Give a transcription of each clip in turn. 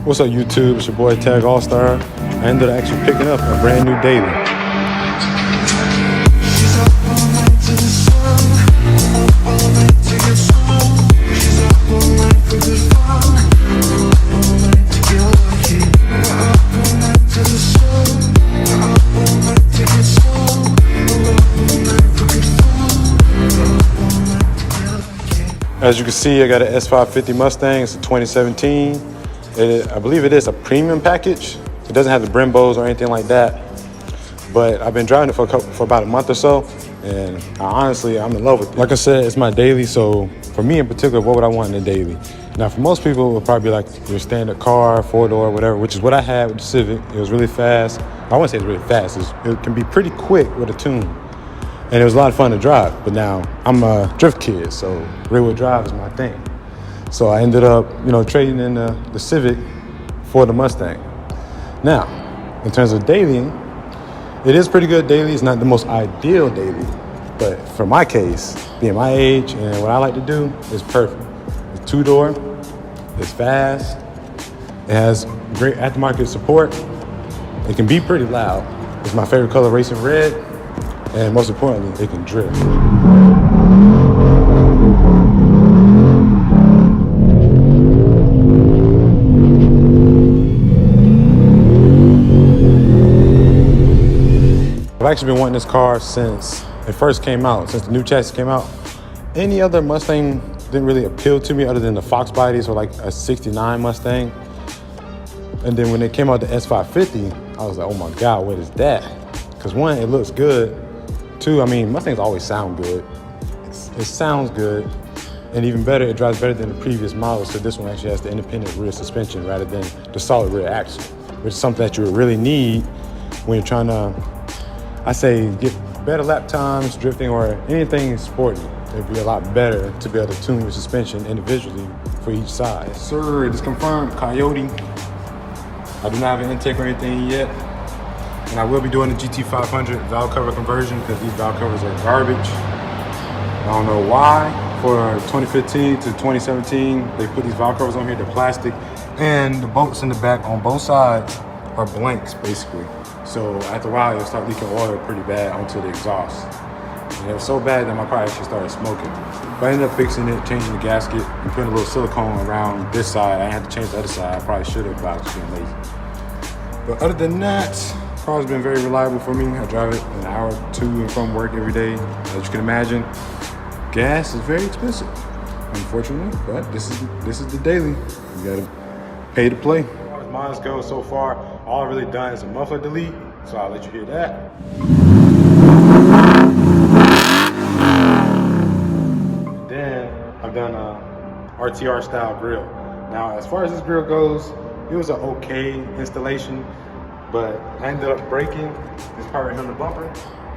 What's up YouTube, it's your boy Tag All-Star. I ended up actually picking up a brand new daily. As you can see, I got an S550 Mustang. It's a 2017. I believe it is a premium package. It doesn't have the Brembos or anything like that. But I've been driving it for about a month or so, and honestly, I'm in love with it. Like I said, it's my daily, so for me in particular, what would I want in a daily? Now, for most people, it would probably be like your standard car, four-door, whatever, which is what I had with the Civic. It was really fast. I wouldn't say it's really fast. It can be pretty quick with a tune. And it was a lot of fun to drive. But now, I'm a drift kid, so rear-wheel drive is my thing. So I ended up, trading in the Civic for the Mustang. Now, in terms of daily, it is pretty good daily. It's not the most ideal daily, but for my case, being my age and what I like to do, it's perfect. It's two-door, it's fast, it has great aftermarket support. It can be pretty loud. It's my favorite color, racing red, and most importantly, it can drift. I've actually been wanting this car since it first came out, since the new chassis came out. Any other Mustang didn't really appeal to me other than the Fox bodies or like a 69 Mustang. And then when it came out the S550, I was like, oh my God, what is that? Because one, it looks good. Two, Mustangs always sound good. It sounds good. And even better, it drives better than the previous models. So this one actually has the independent rear suspension rather than the solid rear axle, which is something that you really need when you're trying to, I say, get better lap times, drifting, or anything sporty. It'd be a lot better to be able to tune your suspension individually for each side. Yes, sir, it is confirmed, Coyote. I do not have an intake or anything yet. And I will be doing the GT500 valve cover conversion because these valve covers are garbage. I don't know why. For 2015 to 2017, they put these valve covers on here, they're plastic. And the bolts in the back on both sides are blanks, basically. So after a while, it'll start leaking oil pretty bad onto the exhaust. And it was so bad that my car actually started smoking. But I ended up fixing it, changing the gasket, and putting a little silicone around this side. I had to change the other side. I probably should have, but I was being lazy. But other than that, the car's been very reliable for me. I drive it an hour to and from work every day. As you can imagine, gas is very expensive, unfortunately. But this is the daily. You gotta pay to play. As far as miles go so far, all I've really done is a muffler delete, so I'll let you hear that. And then I've done a RTR style grill. Now, as far as this grill goes, it was an okay installation, but I ended up breaking this part right here on the bumper.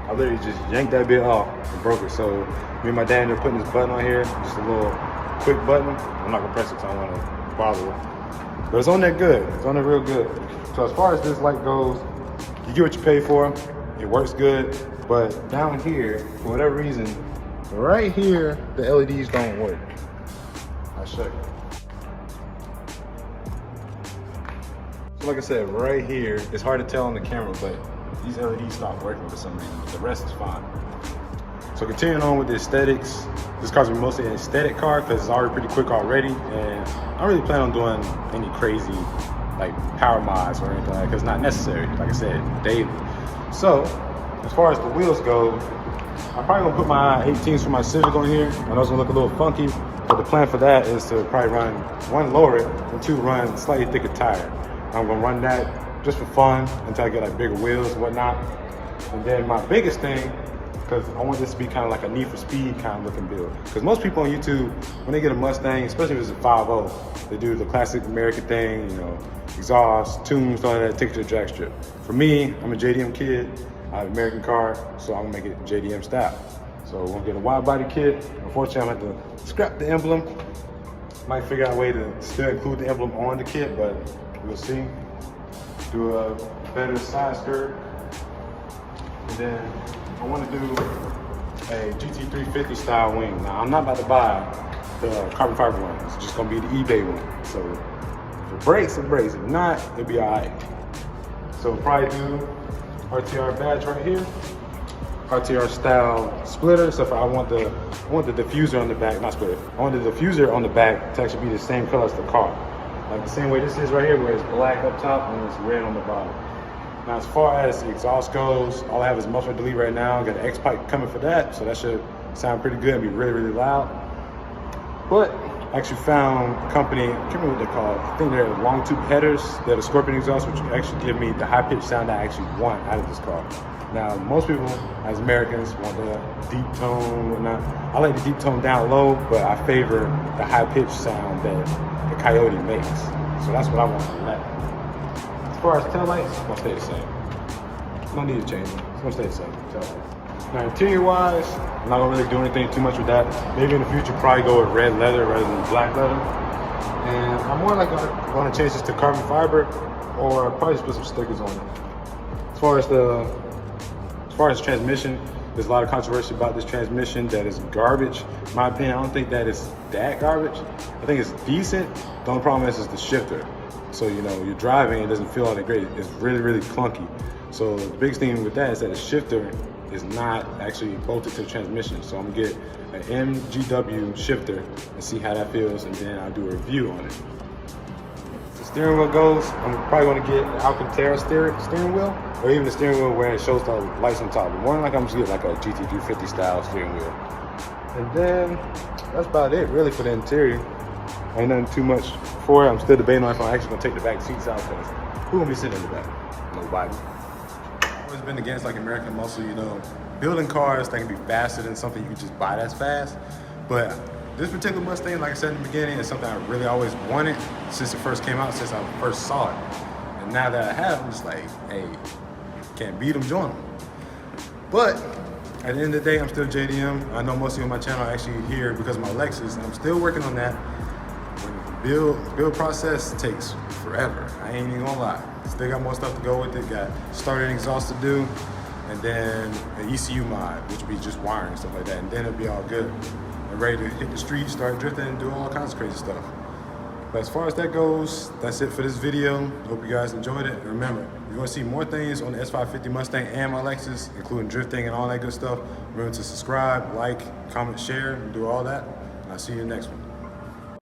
I literally just yanked that bit off and broke it. So me and my dad ended up putting this button on here, just a little quick button. I'm not gonna press it because I don't want to bother it. But it's on there good. It's on there real good. So as far as this light goes, you get what you pay for. It works good. But down here, for whatever reason, right here, the LEDs don't work. I'll show you. So like I said, right here, it's hard to tell on the camera, but these LEDs stopped working for some reason, but the rest is fine. So continuing on with the aesthetics, this car's gonna be mostly an aesthetic car because it's already pretty quick already, and I don't really plan on doing any crazy like power mods or anything like that because it's not necessary, like I said, daily. So as far as the wheels go, I'm probably gonna put my 18s for my Civic on here. I know it's gonna look a little funky, but the plan for that is to probably run one, lower it, and two, run slightly thicker tire. I'm gonna run that just for fun until I get like bigger wheels and whatnot. And then my biggest thing, because I want this to be kind of like a Need for Speed kind of looking build. Because most people on YouTube, when they get a Mustang, especially if it's a 5.0, they do the classic American thing, exhaust, tunes, all that, take it to the drag strip. For me, I'm a JDM kid. I have an American car, so I'm gonna make it JDM style. So we're gonna get a wide body kit. Unfortunately, I'm gonna have to scrap the emblem. Might figure out a way to still include the emblem on the kit, but we'll see. Do a better side skirt. And then I want to do a GT350 style wing. Now, I'm not about to buy the carbon fiber one. It's just going to be the eBay one. So If it breaks, it breaks. If not, it'll be all right. So we'll probably do RTR badge right here. RTR style splitter. So if I want the diffuser on the back, not splitter. I want the diffuser on the back to actually be the same color as the car. Like the same way this is right here, where it's black up top and it's red on the bottom. Now as far as the exhaust goes, all I have is muffler delete right now. Got an X pipe coming for that, so that should sound pretty good and be really, really loud. But I actually found a company, I can't remember what they're called. I think they're long tube headers. They're the Scorpion exhaust, which actually give me the high pitched sound I actually want out of this car. Now, most people, as Americans, want the deep tone and whatnot. I like the deep tone down low, but I favor the high-pitched sound that the Coyote makes. So that's what I want from that. As far as taillights, it's gonna stay the same. No need to change it. It's gonna stay the same. Taillights. Now, interior-wise, I'm not gonna really do anything too much with that. Maybe in the future, probably go with red leather rather than black leather. And I'm more like gonna change this to carbon fiber, or probably just put some stickers on it. As far as transmission, there's a lot of controversy about this transmission that is garbage. In my opinion, I don't think that it's that garbage. I think it's decent. The only problem is the shifter. So, you know, you're driving, it doesn't feel all that great. It's really, really clunky. So the biggest thing with that is that the shifter is not actually bolted to the transmission. So I'm gonna get an MGW shifter and see how that feels, and then I'll do a review on it. The steering wheel goes, I'm probably gonna get an Alcantara steering wheel, or even the steering wheel where it shows the lights on top. But more than like I'm just getting like a GT350 style steering wheel. And then that's about it really for the interior. Ain't nothing too much for it. I'm still debating on if I'm actually gonna take the back seats out, because who gonna be sitting in the back? Nobody. I've always been against like American muscle, you know, building cars that can be faster than something you can just buy that's fast. But this particular Mustang, like I said in the beginning, is something I really always wanted since it first came out, since I first saw it. And now that I have, I'm just like, hey, can't beat them, join them. But at the end of the day, I'm still JDM. I know most of you on my channel are actually here because of my Lexus, and I'm still working on that. The build process takes forever. I ain't even gonna lie. Still got more stuff to go with it. Got starter and exhaust to do, and then an ECU mod, which would be just wiring and stuff like that, and then it'll be all good. I'm ready to hit the street, start drifting, and do all kinds of crazy stuff. But as far as that goes, that's it for this video. Hope you guys enjoyed it. And remember, if you want to see more things on the S550 Mustang and my Lexus, including drifting and all that good stuff, remember to subscribe, like, comment, share, and do all that. And I'll see you in the next one.